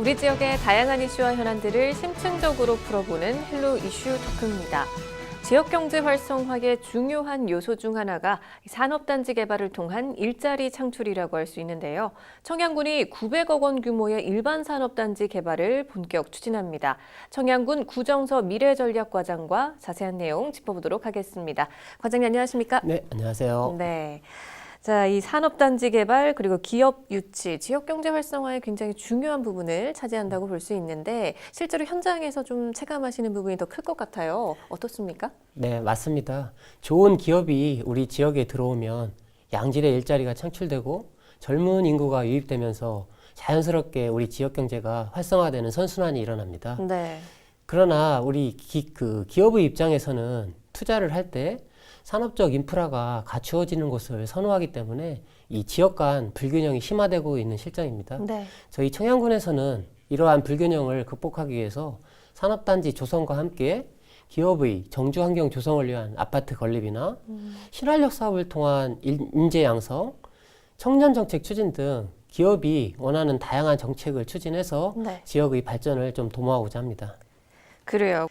우리 지역의 다양한 이슈와 현안들을 심층적으로 풀어보는 헬로 이슈 토크입니다. 지역경제 활성화의 중요한 요소 중 하나가 산업단지 개발을 통한 일자리 창출이라고 할 수 있는데요. 청양군이 900억 원 규모의 일반 산업단지 개발을 본격 추진합니다. 청양군 구정서 미래전략과장과 자세한 내용 짚어보도록 하겠습니다. 과장님 안녕하십니까? 네, 안녕하세요. 네. 자, 이 산업단지 개발 그리고 기업 유치, 지역경제 활성화에 굉장히 중요한 부분을 차지한다고 볼 수 있는데 실제로 현장에서 좀 체감하시는 부분이 더 클 것 같아요. 어떻습니까? 네, 맞습니다. 좋은 기업이 우리 지역에 들어오면 양질의 일자리가 창출되고 젊은 인구가 유입되면서 자연스럽게 우리 지역 경제가 활성화되는 선순환이 일어납니다. 네. 그러나 우리 기업의 입장에서는 투자를 할 때 산업적 인프라가 갖추어지는 곳을 선호하기 때문에 이 지역 간 불균형이 심화되고 있는 실정입니다. 네. 저희 청양군에서는 이러한 불균형을 극복하기 위해서 산업단지 조성과 함께 기업의 정주 환경 조성을 위한 아파트 건립이나 신활력 사업을 통한 인재 양성, 청년 정책 추진 등 기업이 원하는 다양한 정책을 추진해서 네. 지역의 발전을 좀 도모하고자 합니다. 그래요.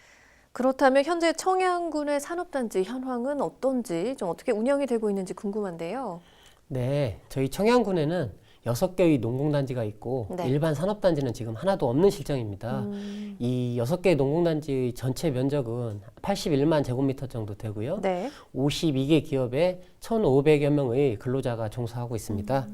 그렇다면 현재 청양군의 산업단지 현황은 어떤지 좀 어떻게 운영이 되고 있는지 궁금한데요. 네, 저희 청양군에는 6개의 농공단지가 있고 네. 일반 산업단지는 지금 하나도 없는 실정입니다. 이 6개의 농공단지의 전체 면적은 81만 제곱미터 정도 되고요. 네. 52개 기업에 1,500여 명의 근로자가 종사하고 있습니다.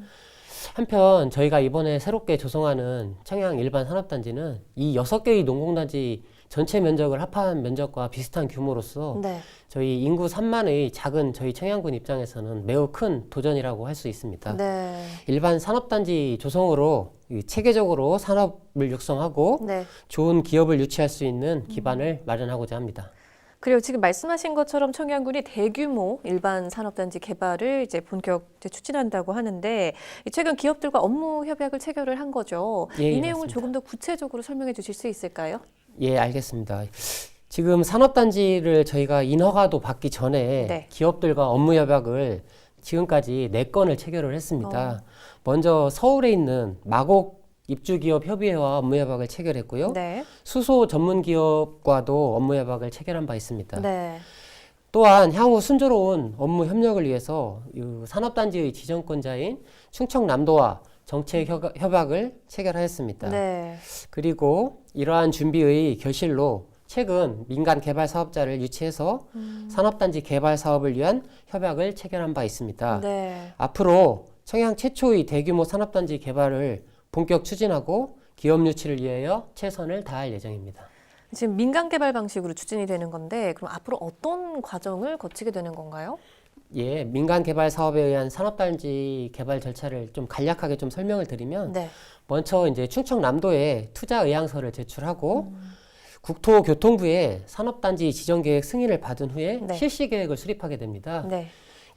한편 저희가 이번에 새롭게 조성하는 청양 일반 산업단지는 이 6개의 농공단지 전체 면적을 합한 면적과 비슷한 규모로서 네. 저희 인구 3만의 작은 저희 청양군 입장에서는 매우 큰 도전이라고 할 수 있습니다. 네. 일반 산업단지 조성으로 체계적으로 산업을 육성하고 네. 좋은 기업을 유치할 수 있는 기반을 마련하고자 합니다. 그리고 지금 말씀하신 것처럼 청양군이 대규모 일반 산업단지 개발을 이제 본격 추진한다고 하는데 최근 기업들과 업무 협약을 체결을 한 거죠. 예, 이 예, 내용을 맞습니다. 조금 더 구체적으로 설명해 주실 수 있을까요? 예, 알겠습니다. 지금 산업단지를 저희가 인허가도 받기 전에 네. 기업들과 업무 협약을 지금까지 4건을 체결을 했습니다. 먼저 서울에 있는 마곡 입주기업협의회와 업무협약을 체결했고요. 네. 수소 전문기업과도 업무협약을 체결한 바 있습니다. 네. 또한 향후 순조로운 업무 협력을 위해서 이 산업단지의 지정권자인 충청남도와 정책 협약을 체결하였습니다. 네. 그리고 이러한 준비의 결실로 최근 민간 개발 사업자를 유치해서 산업단지 개발 사업을 위한 협약을 체결한 바 있습니다. 네. 앞으로 청양 최초의 대규모 산업단지 개발을 본격 추진하고 기업 유치를 위하여 최선을 다할 예정입니다. 지금 민간 개발 방식으로 추진이 되는 건데 그럼 앞으로 어떤 과정을 거치게 되는 건가요? 예, 민간 개발 사업에 의한 산업단지 개발 절차를 좀 간략하게 좀 설명을 드리면 네. 먼저 이제 충청남도에 투자 의향서를 제출하고 국토교통부에 산업단지 지정계획 승인을 받은 후에 네. 실시계획을 수립하게 됩니다. 네.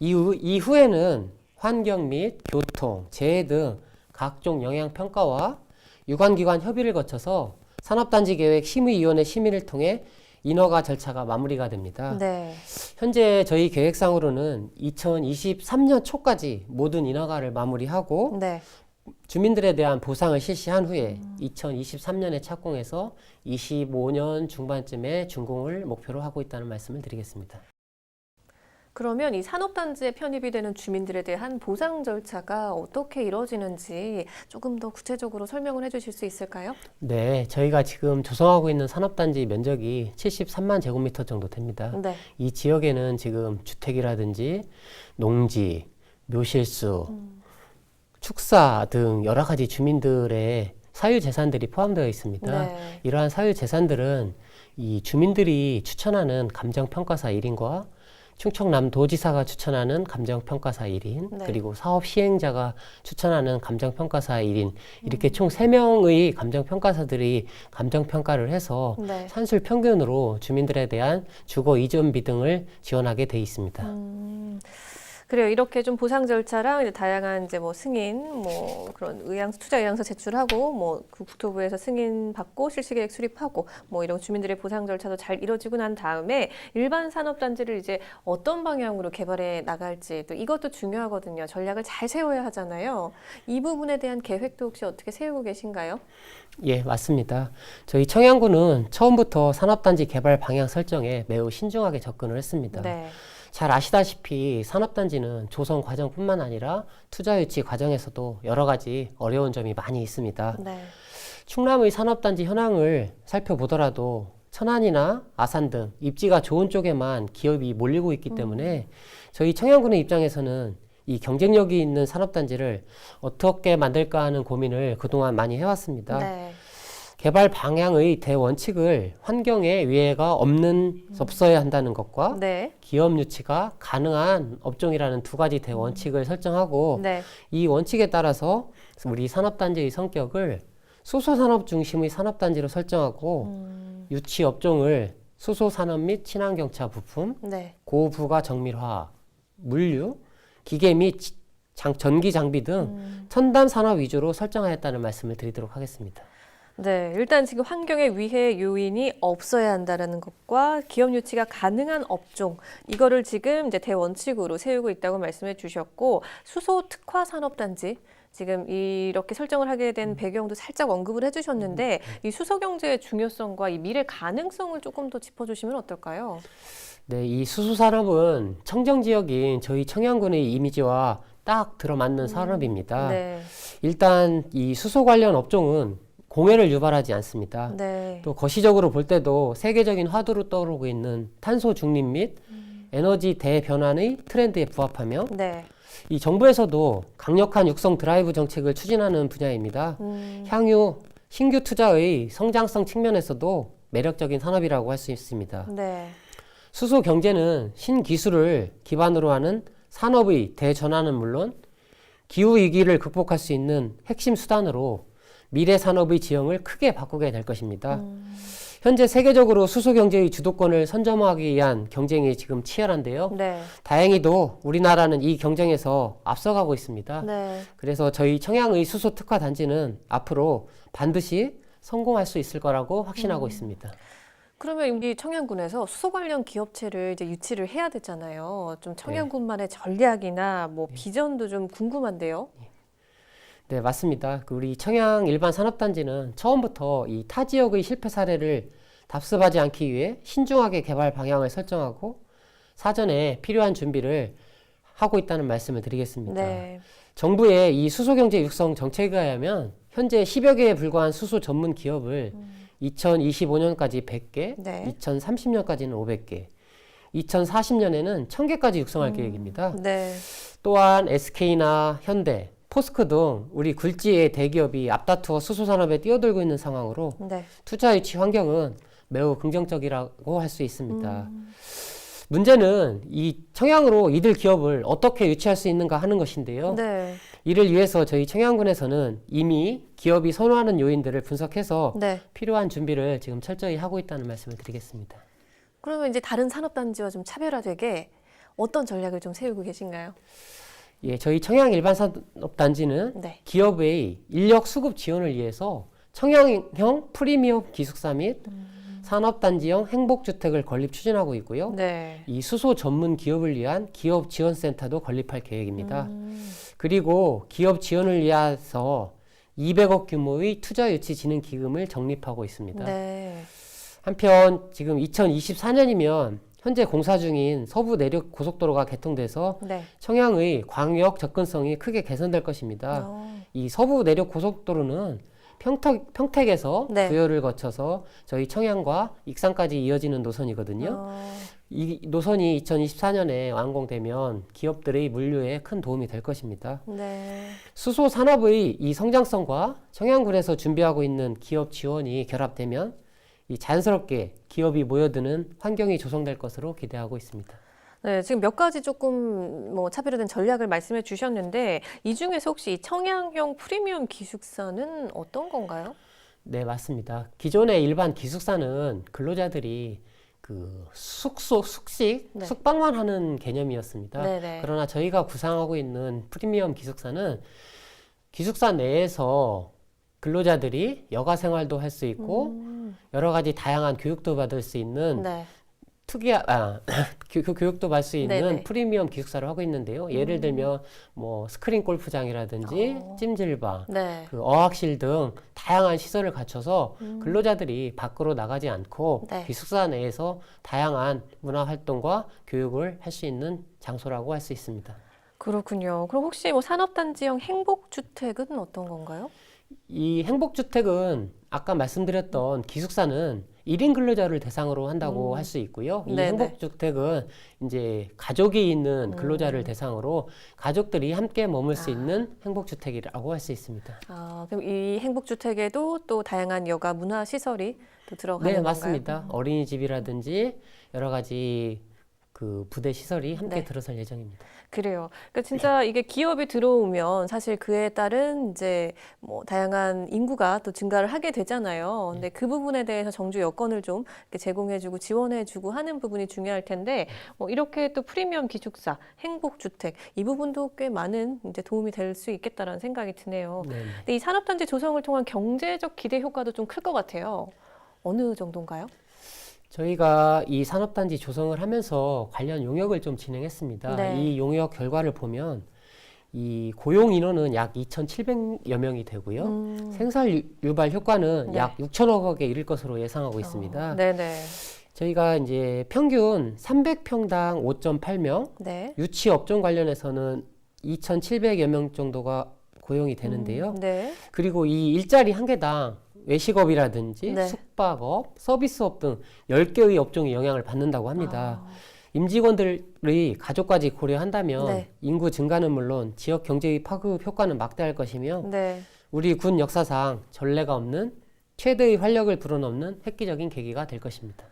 이후에는 환경 및 교통, 재해 등 각종 영향평가와 유관기관 협의를 거쳐서 산업단지 계획 심의위원회 심의를 통해 인허가 절차가 마무리가 됩니다. 네. 현재 저희 계획상으로는 2023년 초까지 모든 인허가를 마무리하고 네. 주민들에 대한 보상을 실시한 후에 2023년에 착공해서 25년 중반쯤에 준공을 목표로 하고 있다는 말씀을 드리겠습니다. 그러면 이 산업단지에 편입이 되는 주민들에 대한 보상 절차가 어떻게 이루어지는지 조금 더 구체적으로 설명을 해주실 수 있을까요? 네, 저희가 지금 조성하고 있는 산업단지 면적이 73만 제곱미터 정도 됩니다. 네. 이 지역에는 지금 주택이라든지 농지, 묘실수, 축사 등 여러 가지 주민들의 사유재산들이 포함되어 있습니다. 네. 이러한 사유재산들은 이 주민들이 추천하는 감정평가사 1인과 충청남도지사가 추천하는 감정평가사 1인, 네. 그리고 사업 시행자가 추천하는 감정평가사 1인, 이렇게 총 3명의 감정평가사들이 감정평가를 해서 네. 산술 평균으로 주민들에 대한 주거 이전비 등을 지원하게 돼 있습니다. 그래요. 이렇게 좀 보상 절차랑 이제 다양한 이제 뭐 승인, 뭐 그런 투자 의향서 제출하고, 뭐 그 국토부에서 승인 받고 실시계획 수립하고, 뭐 이런 주민들의 보상 절차도 잘 이뤄지고 난 다음에 일반 산업단지를 이제 어떤 방향으로 개발해 나갈지 또 이것도 중요하거든요. 전략을 잘 세워야 하잖아요. 이 부분에 대한 계획도 혹시 어떻게 세우고 계신가요? 예, 맞습니다. 저희 청양군은 처음부터 산업단지 개발 방향 설정에 매우 신중하게 접근을 했습니다. 네. 잘 아시다시피 산업단지는 조성 과정뿐만 아니라 투자 유치 과정에서도 여러 가지 어려운 점이 많이 있습니다. 네. 충남의 산업단지 현황을 살펴보더라도 천안이나 아산 등 입지가 좋은 쪽에만 기업이 몰리고 있기 때문에 저희 청양군의 입장에서는 이 경쟁력이 있는 산업단지를 어떻게 만들까 하는 고민을 그동안 많이 해왔습니다. 네. 개발 방향의 대원칙을 환경에 위해가 없어야 한다는 것과 네. 기업 유치가 가능한 업종이라는 두 가지 대원칙을 설정하고 네. 이 원칙에 따라서 우리 산업단지의 성격을 수소산업 중심의 산업단지로 설정하고 유치 업종을 수소산업 및 친환경차 부품, 네. 고부가 정밀화학, 물류, 기계 및 전기 장비 등 첨단 산업 위주로 설정하였다는 말씀을 드리도록 하겠습니다. 네, 일단 지금 환경에 위해 요인이 없어야 한다는 것과 기업 유치가 가능한 업종, 이거를 지금 이제 대원칙으로 세우고 있다고 말씀해 주셨고, 수소 특화 산업단지, 지금 이렇게 설정을 하게 된 배경도 살짝 언급을 해주셨는데, 이 수소 경제의 중요성과 이 미래 가능성을 조금 더 짚어주시면 어떨까요? 네, 이 수소산업은 청정 지역인 저희 청양군의 이미지와 딱 들어맞는 산업입니다. 네. 일단 이 수소 관련 업종은 공해를 유발하지 않습니다. 네. 또 거시적으로 볼 때도 세계적인 화두로 떠오르고 있는 탄소 중립 및 에너지 대변환의 트렌드에 부합하며 네. 이 정부에서도 강력한 육성 드라이브 정책을 추진하는 분야입니다. 향후 신규 투자의 성장성 측면에서도 매력적인 산업이라고 할 수 있습니다. 네. 수소 경제는 신기술을 기반으로 하는 산업의 대전환은 물론 기후 위기를 극복할 수 있는 핵심 수단으로 미래 산업의 지형을 크게 바꾸게 될 것입니다. 현재 세계적으로 수소 경제의 주도권을 선점하기 위한 경쟁이 지금 치열한데요. 네. 다행히도 우리나라는 이 경쟁에서 앞서가고 있습니다. 네. 그래서 저희 청양의 수소 특화 단지는 앞으로 반드시 성공할 수 있을 거라고 확신하고 있습니다. 그러면 이 청양군에서 수소 관련 기업체를 이제 유치를 해야 되잖아요. 좀 청양군만의 전략이나 뭐 비전도 좀 궁금한데요. 네, 맞습니다. 우리 청양 일반 산업단지는 처음부터 이 타 지역의 실패 사례를 답습하지 않기 위해 신중하게 개발 방향을 설정하고 사전에 필요한 준비를 하고 있다는 말씀을 드리겠습니다. 네. 정부의 이 수소경제 육성 정책에 의하면 현재 10여 개에 불과한 수소 전문 기업을 2025년까지 100개, 네. 2030년까지는 500개, 2040년에는 1000개까지 육성할 계획입니다. 네. 또한 SK나 현대, 포스코 등 우리 굴지의 대기업이 앞다투어 수소산업에 뛰어들고 있는 상황으로 네. 투자 유치 환경은 매우 긍정적이라고 할 수 있습니다. 문제는 이 청양으로 이들 기업을 어떻게 유치할 수 있는가 하는 것인데요. 네. 이를 위해서 저희 청양군에서는 이미 기업이 선호하는 요인들을 분석해서 네. 필요한 준비를 지금 철저히 하고 있다는 말씀을 드리겠습니다. 그러면 이제 다른 산업단지와 좀 차별화되게 어떤 전략을 좀 세우고 계신가요? 예, 저희 청양 일반산업단지는 네. 기업의 인력 수급 지원을 위해서 청양형 프리미엄 기숙사 및 산업단지형 행복주택을 건립 추진하고 있고요. 네. 이 수소 전문 기업을 위한 기업 지원센터도 건립할 계획입니다. 그리고 기업 지원을 위해서 200억 규모의 투자 유치 진흥 기금을 적립하고 있습니다. 네. 한편 지금 2024년이면 현재 공사 중인 서부 내륙 고속도로가 개통돼서 네. 청양의 광역 접근성이 크게 개선될 것입니다. 이 서부 내륙 고속도로는 평택에서 네. 부여를 거쳐서 저희 청양과 익산까지 이어지는 노선이거든요. 이 노선이 2024년에 완공되면 기업들의 물류에 큰 도움이 될 것입니다. 네. 수소 산업의 이 성장성과 청양군에서 준비하고 있는 기업 지원이 결합되면 이 자연스럽게 기업이 모여드는 환경이 조성될 것으로 기대하고 있습니다. 네, 지금 몇 가지 조금 뭐 차별화된 전략을 말씀해 주셨는데 이 중에서 혹시 이 청양형 프리미엄 기숙사는 어떤 건가요? 네, 맞습니다. 기존의 일반 기숙사는 근로자들이 그 숙식, 네. 숙박만 하는 개념이었습니다. 네네. 그러나 저희가 구상하고 있는 프리미엄 기숙사는 기숙사 내에서 근로자들이 여가 생활도 할 수 있고 여러 가지 다양한 교육도 받을 수 있는 네. 교육도 받을 수 있는 네네. 프리미엄 기숙사를 하고 있는데요. 예를 들면 뭐 스크린 골프장이라든지 찜질방, 네. 그 어학실 등 다양한 시설을 갖춰서 근로자들이 밖으로 나가지 않고 네. 기숙사 내에서 다양한 문화 활동과 교육을 할 수 있는 장소라고 할 수 있습니다. 그렇군요. 그럼 혹시 뭐 산업단지형 행복주택은 어떤 건가요? 이 행복주택은 아까 말씀드렸던 기숙사는 1인 근로자를 대상으로 한다고 할 수 있고요. 이 네네. 행복주택은 이제 가족이 있는 근로자를 대상으로 가족들이 함께 머물 수 있는 행복주택이라고 할 수 있습니다. 아, 그럼 이 행복주택에도 또 다양한 여가 문화 시설이 또 들어가는 네, 건가요? 맞습니다. 어린이집이라든지 여러 가지 그 부대 시설이 함께 네. 들어설 예정입니다. 그래요. 그러니까 진짜 이게 기업이 들어오면 사실 그에 따른 이제 뭐 다양한 인구가 또 증가를 하게 되잖아요. 근데 그 부분에 대해서 정주 여건을 좀 이렇게 제공해주고 지원해주고 하는 부분이 중요할 텐데 이렇게 또 프리미엄 기숙사, 행복주택 이 부분도 꽤 많은 이제 도움이 될 수 있겠다라는 생각이 드네요. 네. 근데 이 산업단지 조성을 통한 경제적 기대 효과도 좀 클 것 같아요. 어느 정도인가요? 저희가 이 산업단지 조성을 하면서 관련 용역을 좀 진행했습니다. 네. 이 용역 결과를 보면 이 고용 인원은 약 2,700여 명이 되고요. 생산 유발 효과는 네. 약 6천억 원에 이를 것으로 예상하고 있습니다. 네네. 저희가 이제 평균 300평당 5.8명, 네. 유치 업종 관련해서는 2,700여 명 정도가 고용이 되는데요. 네. 그리고 이 일자리 한 개당 외식업이라든지 네. 숙박업, 서비스업 등 10개의 업종이 영향을 받는다고 합니다. 임직원들의 가족까지 고려한다면 네. 인구 증가는 물론 지역 경제의 파급 효과는 막대할 것이며 네. 우리 군 역사상 전례가 없는 최대의 활력을 불어넣는 획기적인 계기가 될 것입니다.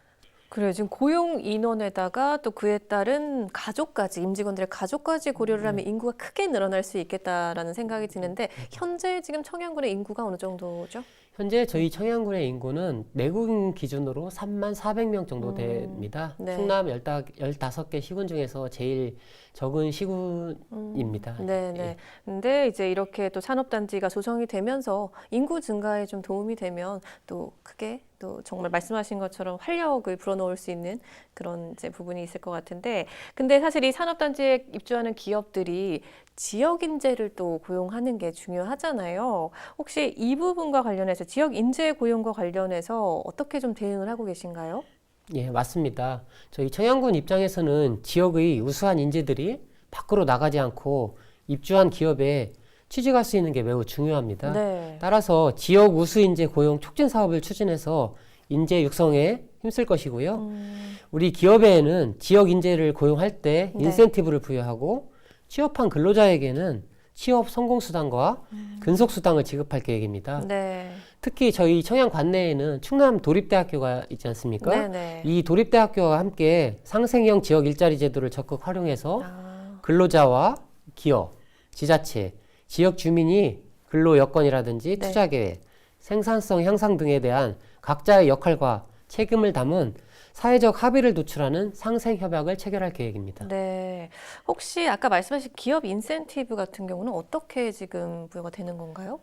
그래요. 지금 고용 인원에다가 또 그에 따른 가족까지, 임직원들의 가족까지 고려를 하면 인구가 크게 늘어날 수 있겠다라는 생각이 드는데 현재 지금 청양군의 인구가 어느 정도죠? 현재 저희 청양군의 인구는 내국인 기준으로 34,000명 정도 됩니다. 네. 충남 15개 시군 중에서 제일 적은 시군입니다. 네네. 예. 근데 이제 이렇게 또 산업단지가 조성이 되면서 인구 증가에 좀 도움이 되면 또 크게 또 정말 말씀하신 것처럼 활력을 불어넣을 수 있는 그런 이제 부분이 있을 것 같은데, 근데 사실 이 산업단지에 입주하는 기업들이 지역 인재를 또 고용하는 게 중요하잖아요. 혹시 이 부분과 관련해서 지역 인재 고용과 관련해서 어떻게 좀 대응을 하고 계신가요? 예, 맞습니다. 저희 청양군 입장에서는 지역의 우수한 인재들이 밖으로 나가지 않고 입주한 기업에 취직할 수 있는 게 매우 중요합니다. 네. 따라서 지역 우수 인재 고용 촉진 사업을 추진해서 인재 육성에 힘쓸 것이고요. 우리 기업에는 지역 인재를 고용할 때 네. 인센티브를 부여하고 취업한 근로자에게는 취업 성공 수당과 근속 수당을 지급할 계획입니다. 네. 특히 저희 청양 관내에는 충남 도립대학교가 있지 않습니까? 네네. 이 도립대학교와 함께 상생형 지역 일자리 제도를 적극 활용해서 아, 근로자와 기업, 지자체, 지역 주민이 근로 여건이라든지 네. 투자 계획, 생산성 향상 등에 대한 각자의 역할과 책임을 담은 사회적 합의를 도출하는 상생 협약을 체결할 계획입니다. 네. 혹시 아까 말씀하신 기업 인센티브 같은 경우는 어떻게 지금 부여가 되는 건가요?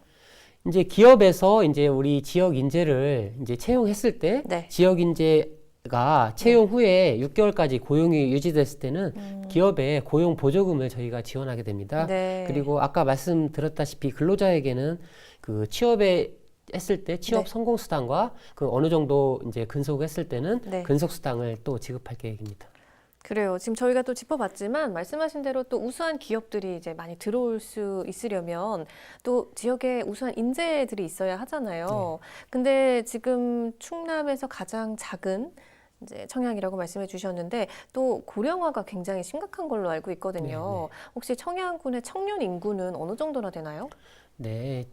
이제 기업에서 이제 우리 지역 인재를 이제 채용했을 때 네. 지역 인재가 채용 후에 6개월까지 고용이 유지됐을 때는 기업에 고용 보조금을 저희가 지원하게 됩니다. 네. 그리고 아까 말씀드렸다시피 근로자에게는 그 취업에 했을 때 취업 네. 성공 수당과 그 어느 정도 이제 근속했을 때는 네. 근속 수당을 또 지급할 계획입니다. 그래요. 지금 저희가 또 짚어봤지만 말씀하신 대로 또 우수한 기업들이 이제 많이 들어올 수 있으려면 또 지역에 우수한 인재들이 있어야 하잖아요. 근데 지금 충남에서 가장 작은 이제 청양이라고 말씀해 주셨는데 또 고령화가 굉장히 심각한 걸로 알고 있거든요. 혹시 청양군의 청년 인구는 어느 정도나 되나요? 네.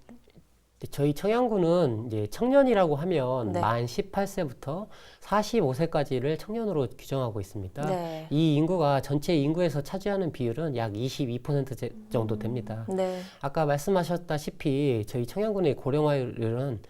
저희 청양군은 이제 청년이라고 하면 네. 만 18세부터 45세까지를 청년으로 규정하고 있습니다. 네. 이 인구가 전체 인구에서 차지하는 비율은 약 22% 정도 됩니다. 네. 아까 말씀하셨다시피 저희 청양군의 고령화율은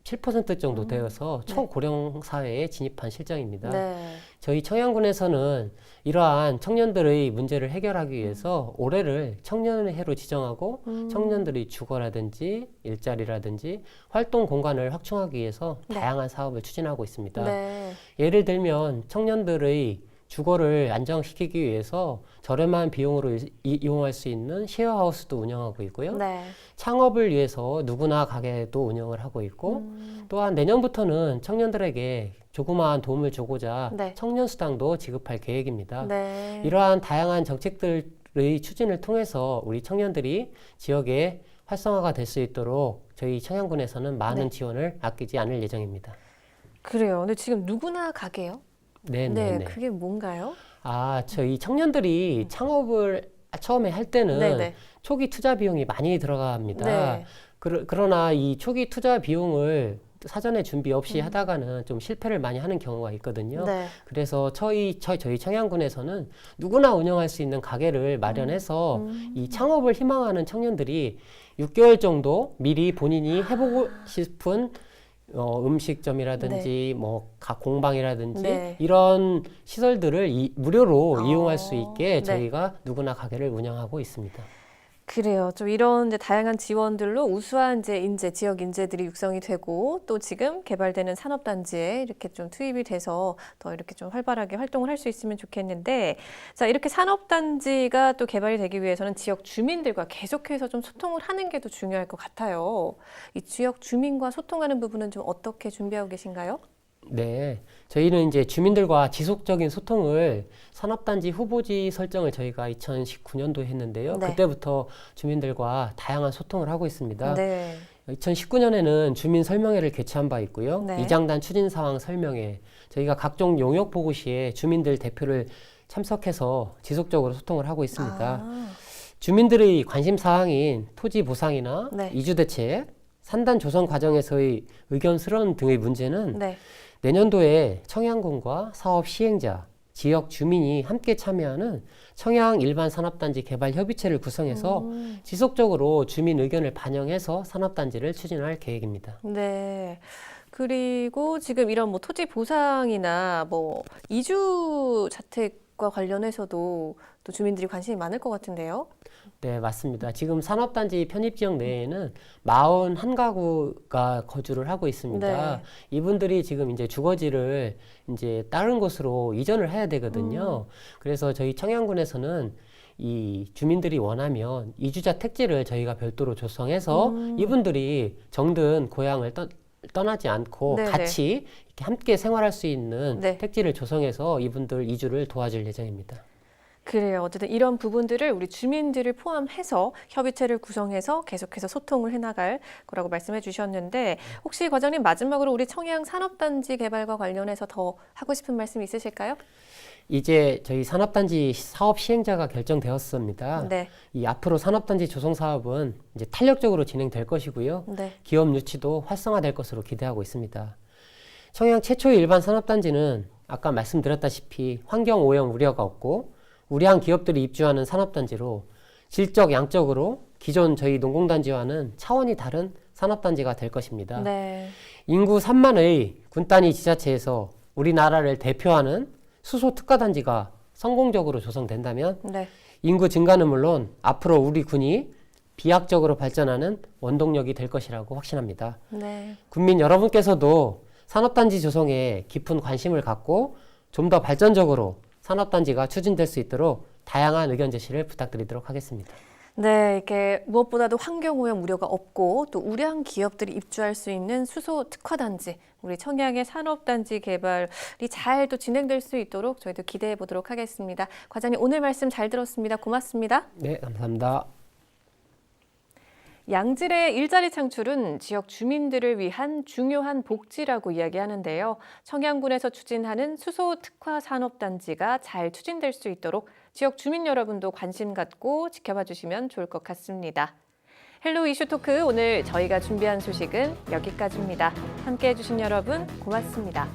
37% 정도 되어서 초고령 사회에 진입한 실정입니다. 네. 저희 청양군에서는 이러한 청년들의 문제를 해결하기 위해서 올해를 청년의 해로 지정하고 청년들의 주거라든지 일자리라든지 활동 공간을 확충하기 위해서 다양한 사업을 추진하고 있습니다. 네. 예를 들면 청년들의 주거를 안정시키기 위해서 저렴한 비용으로 이용할 수 있는 쉐어하우스도 운영하고 있고요. 네. 창업을 위해서 누구나 가게도 운영을 하고 있고 또한 내년부터는 청년들에게 조그마한 도움을 주고자 네. 청년수당도 지급할 계획입니다. 네. 이러한 다양한 정책들의 추진을 통해서 우리 청년들이 지역에 활성화가 될 수 있도록 저희 청양군에서는 많은 네. 지원을 아끼지 않을 예정입니다. 그래요. 근데 지금 누구나 가게요? 네네네. 그게 뭔가요? 저희 청년들이 창업을 처음에 할 때는 네네. 초기 투자 비용이 많이 들어갑니다. 네. 그러나 이 초기 투자 비용을 사전에 준비 없이 하다가는 좀 실패를 많이 하는 경우가 있거든요. 네. 그래서 저희 청양군에서는 누구나 운영할 수 있는 가게를 마련해서 이 창업을 희망하는 청년들이 6개월 정도 미리 본인이 해보고 싶은 음식점이라든지 각 공방이라든지 네. 이런 시설들을 무료로 이용할 수 있게 네. 저희가 누구나 가게를 운영하고 있습니다. 그래요. 좀 이런 이제 다양한 지원들로 우수한 지역 인재들이 육성이 되고 또 지금 개발되는 산업단지에 이렇게 좀 투입이 돼서 더 이렇게 좀 활발하게 활동을 할 수 있으면 좋겠는데, 자, 이렇게 산업단지가 또 개발이 되기 위해서는 지역 주민들과 계속해서 좀 소통을 하는 게 더 중요할 것 같아요. 이 지역 주민과 소통하는 부분은 좀 어떻게 준비하고 계신가요? 네, 저희는 이제 주민들과 지속적인 소통을 산업단지 후보지 설정을 저희가 2019년도에 했는데요. 네. 그때부터 주민들과 다양한 소통을 하고 있습니다. 네. 2019년에는 주민 설명회를 개최한 바 있고요. 네. 이장단 추진 사항 설명회, 저희가 각종 용역 보고 시에 주민들 대표를 참석해서 지속적으로 소통을 하고 있습니다. 주민들의 관심 사항인 토지 보상이나 네. 이주 대책, 산단 조성 과정에서의 의견 수렴 등의 문제는 네. 내년도에 청양군과 사업 시행자, 지역 주민이 함께 참여하는 청양 일반 산업단지 개발 협의체를 구성해서 지속적으로 주민 의견을 반영해서 산업단지를 추진할 계획입니다. 네. 그리고 지금 이런 뭐 토지 보상이나 뭐 이주 자택과 관련해서도 또 주민들이 관심이 많을 것 같은데요. 네, 맞습니다. 지금 산업단지 편입지역 내에는 41가구가 거주를 하고 있습니다. 네. 이분들이 지금 이제 주거지를 이제 다른 곳으로 이전을 해야 되거든요. 그래서 저희 청양군에서는 이 주민들이 원하면 이주자 택지를 저희가 별도로 조성해서 이분들이 정든 고향을 떠나지 않고 네네. 같이 이렇게 함께 생활할 수 있는 네. 택지를 조성해서 이분들 이주를 도와줄 예정입니다. 그래요. 어쨌든 이런 부분들을 우리 주민들을 포함해서 협의체를 구성해서 계속해서 소통을 해나갈 거라고 말씀해 주셨는데, 혹시 과장님 마지막으로 우리 청양 산업단지 개발과 관련해서 더 하고 싶은 말씀 있으실까요? 이제 저희 산업단지 사업 시행자가 결정되었습니다. 네. 이 앞으로 산업단지 조성 사업은 이제 탄력적으로 진행될 것이고요. 네. 기업 유치도 활성화될 것으로 기대하고 있습니다. 청양 최초의 일반 산업단지는 아까 말씀드렸다시피 환경 오염 우려가 없고 우량한 기업들이 입주하는 산업단지로 질적, 양적으로 기존 저희 농공단지와는 차원이 다른 산업단지가 될 것입니다. 네. 인구 3만의 군단위 지자체에서 우리나라를 대표하는 수소 특화단지가 성공적으로 조성된다면 네. 인구 증가는 물론 앞으로 우리 군이 비약적으로 발전하는 원동력이 될 것이라고 확신합니다. 네. 국민 여러분께서도 산업단지 조성에 깊은 관심을 갖고 좀 더 발전적으로 산업단지가 추진될 수 있도록 다양한 의견 제시를 부탁드리도록 하겠습니다. 네, 이렇게 무엇보다도 환경오염 우려가 없고 또 우량 기업들이 입주할 수 있는 수소 특화단지, 우리 청양의 산업단지 개발이 잘 또 진행될 수 있도록 저희도 기대해 보도록 하겠습니다. 과장님 오늘 말씀 잘 들었습니다. 고맙습니다. 네, 감사합니다. 양질의 일자리 창출은 지역 주민들을 위한 중요한 복지라고 이야기하는데요. 청양군에서 추진하는 수소 특화 산업단지가 잘 추진될 수 있도록 지역 주민 여러분도 관심 갖고 지켜봐 주시면 좋을 것 같습니다. 헬로 이슈 토크, 오늘 저희가 준비한 소식은 여기까지입니다. 함께해 주신 여러분 고맙습니다.